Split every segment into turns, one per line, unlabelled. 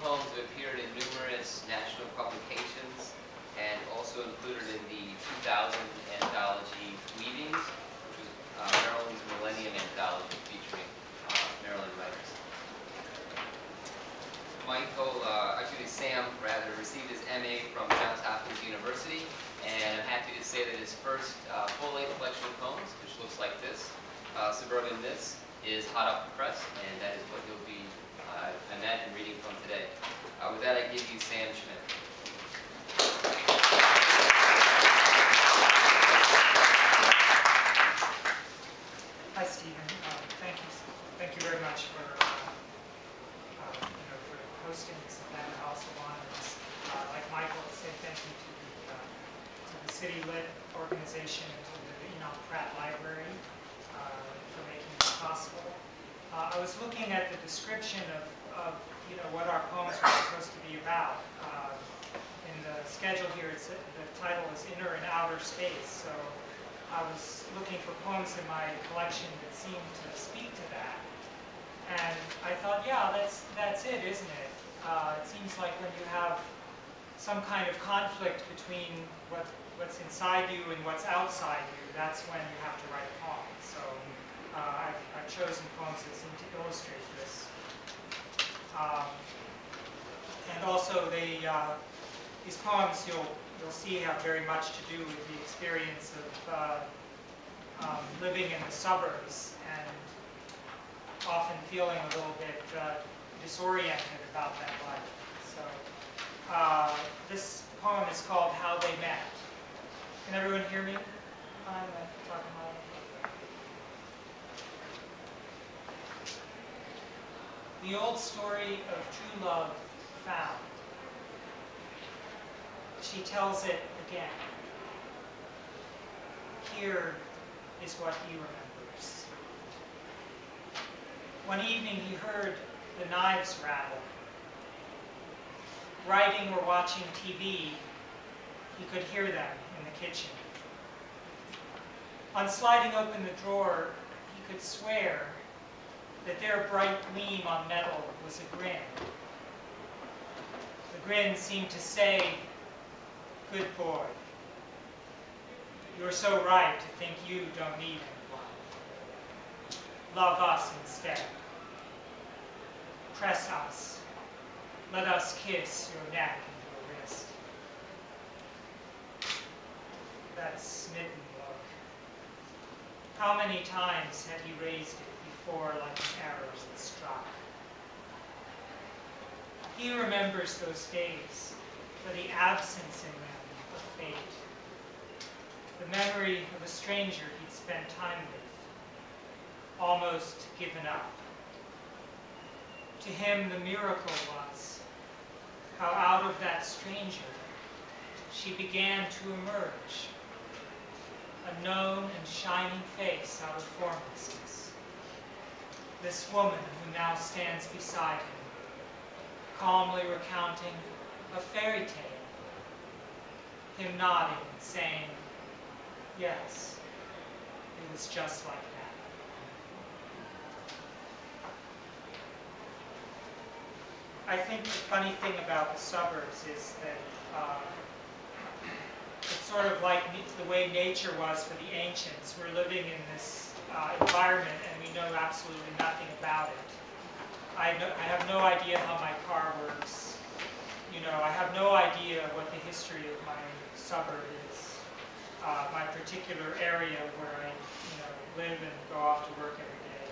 poems have appeared in numerous national publications and also included in the 2000 anthology Weavings, which was Maryland's Millennium Anthology featuring Maryland writers. Sam rather, received his MA from Johns Hopkins University, and I'm happy to say that his first full-length collection of poems, which looks like this, Suburban Myths, is hot off the press, and that is what he'll be, I imagine, reading from today. With that, I give you Sam Schmidt.
Hi, Stephen. Thank you very much for for hosting this event. I also want to, like Michael, say thank you to the CityLit organization and to the Enoch Pratt Library for making this possible. I was looking at the description of what our poems were supposed to be about. In the schedule here, the title is Inner and Outer Space. So I was looking for poems in my collection that seemed to speak to that. And I thought, yeah, that's it, isn't it? It seems like when you have some kind of conflict between what's inside you and what's outside you, that's when you have to write a poem. So I've chosen poems that seem to illustrate this. And also, these poems you'll see have very much to do with the experience of living in the suburbs and often feeling a little bit disoriented about that life. So this poem is called How They Met. Can everyone hear me? I'm talking loud. The old story of true love found. She tells it again. Here is what he remembers. One evening he heard the knives rattle. Writing or watching TV, he could hear them in the kitchen. On sliding open the drawer, he could swear that their bright gleam on metal was a grin. The grin seemed to say, "Good boy. You're so right to think you don't need anyone. Love us instead. Press us. Let us kiss your neck and your wrist." That smitten look. How many times had he raised it before like an arrow that struck? He remembers those days for the absence in them of fate. The memory of a stranger he'd spent time with, almost given up. To him, the miracle was how out of that stranger she began to emerge, a known and shining face out of formlessness. This woman who now stands beside him, calmly recounting a fairy tale, him nodding and saying, yes, it was just like that. I think the funny thing about the suburbs is that it's sort of like the way nature was for the ancients. We're living in this environment and we know absolutely nothing about it. I have no idea how my car works. I have no idea what the history of my suburb is, my particular area where I live and go off to work every day.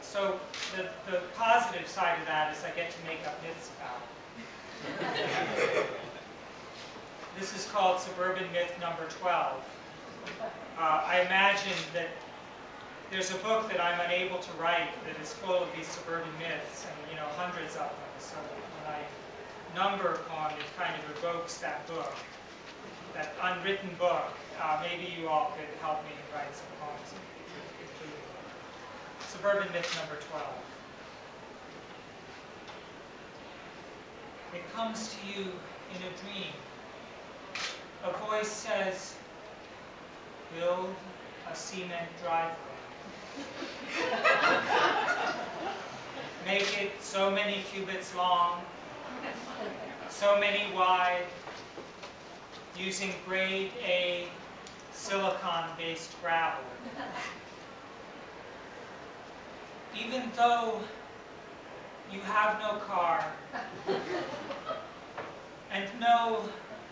So the positive side of that is I get to make up myths about it. This is called Suburban Myth number 12. I imagine that there's a book that I'm unable to write that is full of these suburban myths, and hundreds of them. So when I number a poem, it kind of evokes that book, that unwritten book. Maybe you all could help me write some poems. Suburban Myth number 12. It comes to you in a dream. A voice says, build a cement driveway. make it so many cubits long, so many wide, using grade A silicon-based gravel. Even though you have no car and no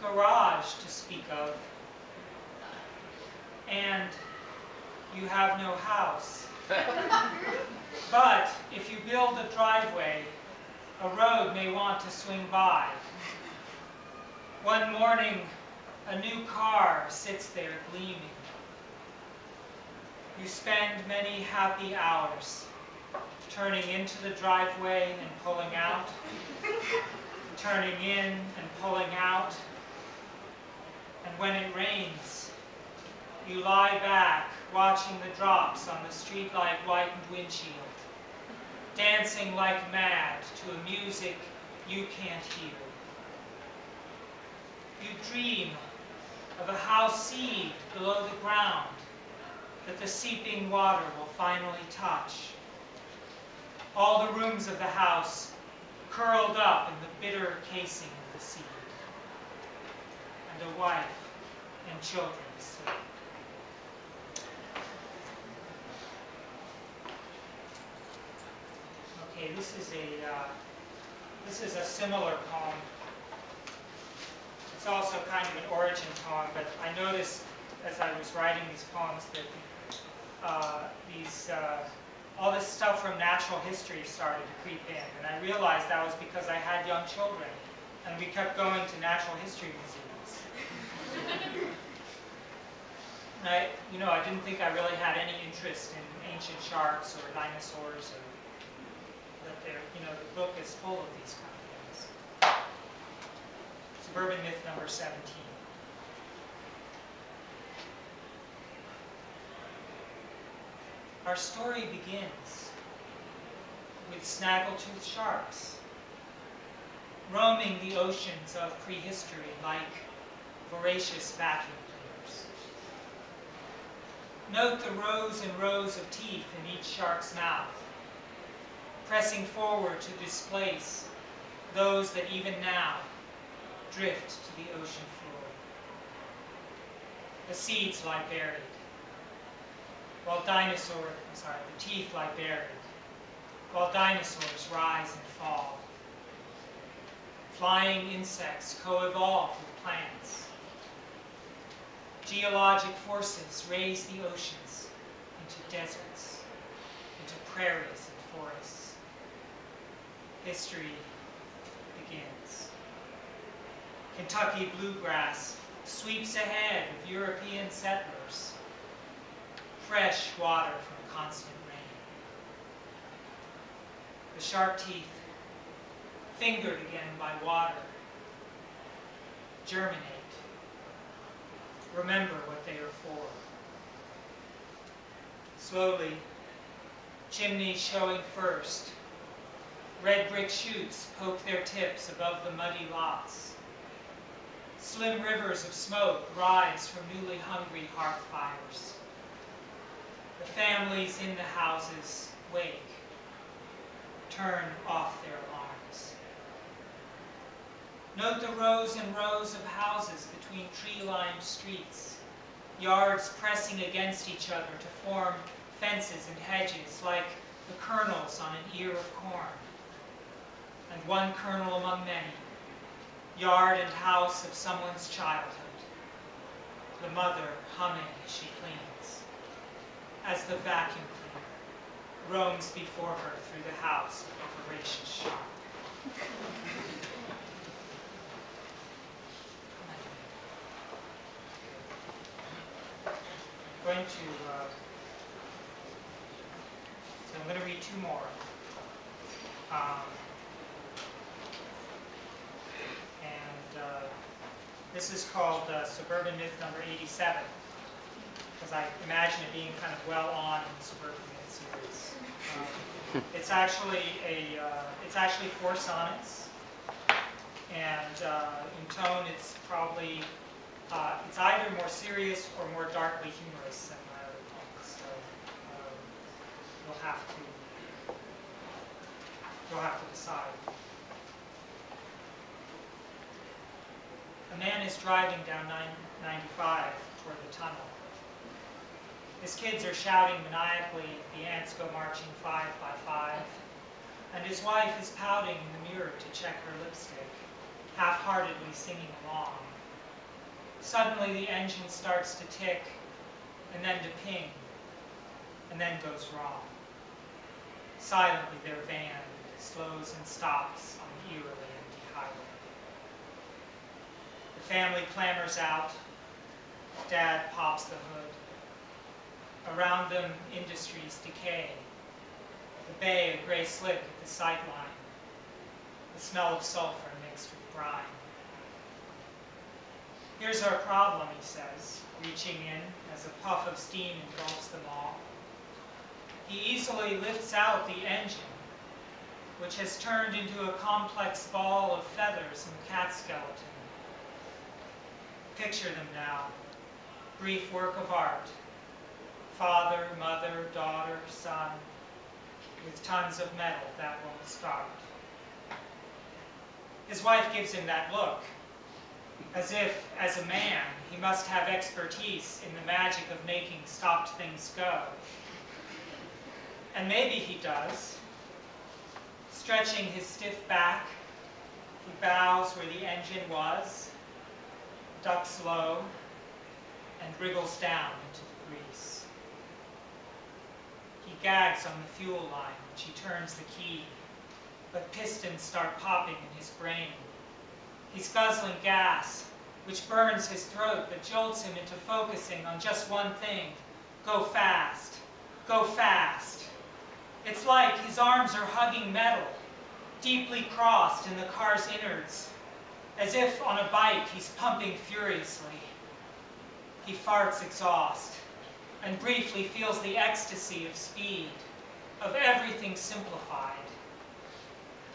garage to speak of, and you have no house. But if you build a driveway, a road may want to swing by. One morning, a new car sits there gleaming. You spend many happy hours turning into the driveway and pulling out, turning in and pulling out. And when it rains, you lie back watching the drops on the streetlight whitened windshield, dancing like mad to a music you can't hear. You dream of a house seed below the ground that the seeping water will finally touch. All the rooms of the house curled up in the bitter casing of the seed, and a wife and children asleep. Okay, this is a similar poem. It's also kind of an origin poem, but I noticed as I was writing these poems that all this stuff from natural history started to creep in, and I realized that was because I had young children, and we kept going to natural history museums. And I didn't think I really had any interest in ancient sharks or dinosaurs, or that the book is full of these kind of things. Suburban myth number 17. Our story begins with snaggletooth sharks roaming the oceans of prehistory like voracious vacuum cleaners. Note the rows and rows of teeth in each shark's mouth, pressing forward to displace those that even now drift to the ocean floor. The seeds lie buried, while the teeth lie buried, while dinosaurs rise and fall. Flying insects co-evolve with plants. Geologic forces raise the oceans into deserts, into prairies and forests. History begins. Kentucky bluegrass sweeps ahead of European settlers. Fresh water from constant rain. The shark teeth, fingered again by water, germinate. Remember what they are for. Slowly, chimneys showing first. Red brick chutes poke their tips above the muddy lots. Slim rivers of smoke rise from newly hungry hearth fires. The families in the houses wake, turn off their alarms. Note the rows and rows of houses between tree-lined streets, yards pressing against each other to form fences and hedges like the kernels on an ear of corn. And one kernel among many, yard and house of someone's childhood, the mother humming as she cleans, as the vacuum cleaner roams before her through the house of a voracious shark. I'm going to read two more. This is called Suburban Myth number 87, because I imagine it being kind of well on in the Suburban Myth series. It's actually 4 sonnets, and in tone it's probably it's either more serious or more darkly humorous than my other poems. So you'll have to You'll have to decide. A man is driving down 95 toward the tunnel. His kids are shouting maniacally, the ants go marching 5 by 5, and his wife is pouting in the mirror to check her lipstick, half-heartedly singing along. Suddenly the engine starts to tick, and then to ping, and then goes wrong. Silently their van slows and stops on the eerily empty highway. The family clambers out. Dad pops the hood. Around them, industries decay. The bay, a gray slick at the sight line. The smell of sulfur mixed with brine. Here's our problem, he says, reaching in as a puff of steam engulfs them all. He easily lifts out the engine, which has turned into a complex ball of feathers and cat skeleton. Picture them now, brief work of art. Father, mother, daughter, son, with tons of metal that won't start. His wife gives him that look, as if, as a man, he must have expertise in the magic of making stopped things go. And maybe he does. Stretching his stiff back, he bows where the engine was, ducks low, and wriggles down into the grease. He gags on the fuel line, which he turns the key, but pistons start popping in his brain. He's guzzling gas, which burns his throat, but jolts him into focusing on just one thing: go fast, go fast. It's like his arms are hugging metal, deeply crossed in the car's innards, as if on a bike he's pumping furiously. He farts exhaust, and briefly feels the ecstasy of speed, of everything simplified.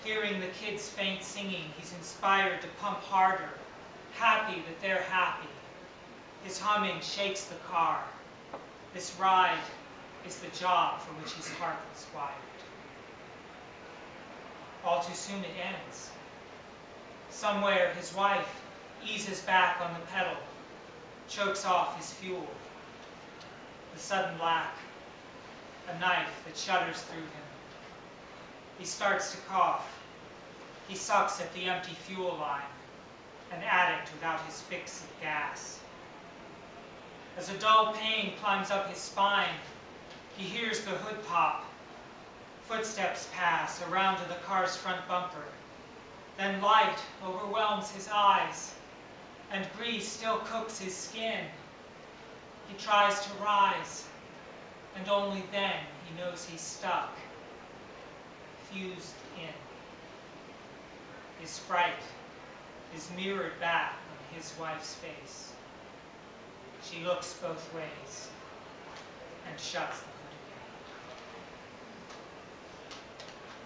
Hearing the kids' faint singing, he's inspired to pump harder, happy that they're happy. His humming shakes the car. This ride is the job for which his heart was wired. All too soon it ends. Somewhere his wife eases back on the pedal, chokes off his fuel. The sudden black, a knife that shudders through him. He starts to cough. He sucks at the empty fuel line, an addict without his fix of gas. As a dull pain climbs up his spine, he hears the hood pop. Footsteps pass around to the car's front bumper. Then light overwhelms his eyes, and grease still cooks his skin. He tries to rise, and only then he knows he's stuck, fused in. His fright is mirrored back on his wife's face. She looks both ways and shuts the hood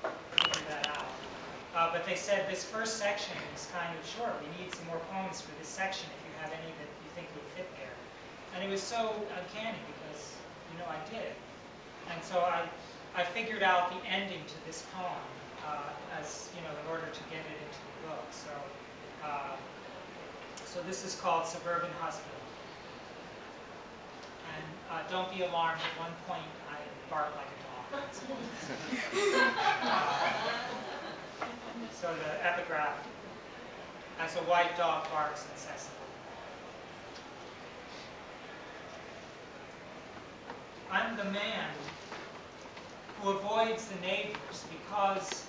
again. Figure that out. But they said this first section is kind of short. We need some more poems for this section if you have any that you think would fit there. And it was so uncanny because, you know, I did. And so I figured out the ending to this poem as, you know, in order to get it into the book. So this is called Suburban Husband. And don't be alarmed, at one point I bark like a dog. So the epigraph: as a white dog barks incessantly. I'm the man who avoids the neighbors because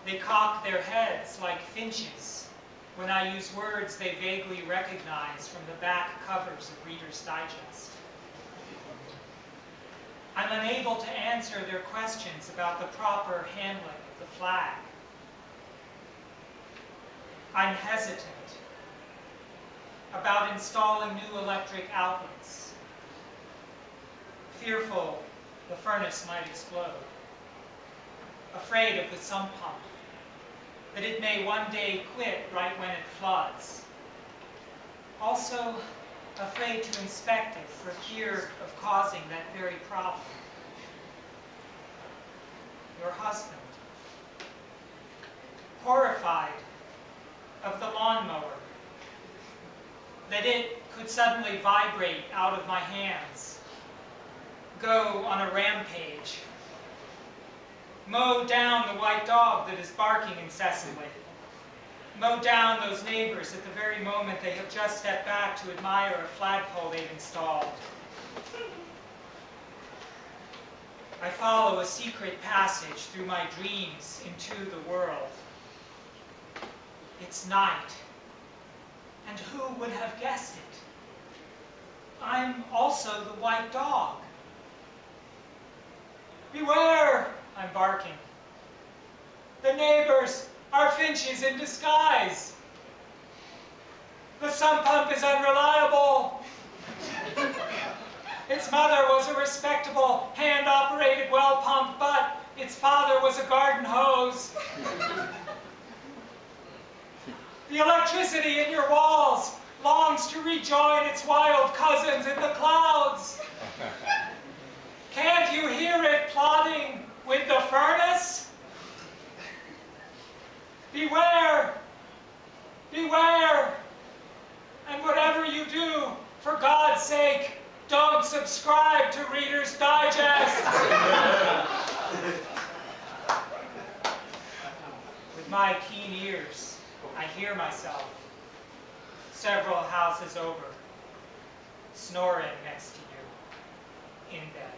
they cock their heads like finches when I use words they vaguely recognize from the back covers of Reader's Digest. I'm unable to answer their questions about the proper handling of the flag. I'm hesitant about installing new electric outlets, fearful the furnace might explode, afraid of the sump pump, that it may one day quit right when it floods. Also afraid to inspect it for fear of causing that very problem. Your husband, horrified of the lawnmower, that it could suddenly vibrate out of my hands, go on a rampage, mow down the white dog that is barking incessantly, mow down those neighbors at the very moment they have just stepped back to admire a flagpole they've installed. I follow a secret passage through my dreams into the world. It's night, and who would have guessed it? I'm also the white dog. Beware, I'm barking. The neighbors are finches in disguise. The sump pump is unreliable. Its mother was a respectable, hand-operated well pump, but its father was a garden hose. The electricity in your walls longs to rejoin its wild cousins in the clouds. Can't you hear it plodding with the furnace? Beware, beware, and whatever you do, for God's sake, don't subscribe to Reader's Digest. With my keen ears, I hear myself, several houses over, snoring next to you, in bed.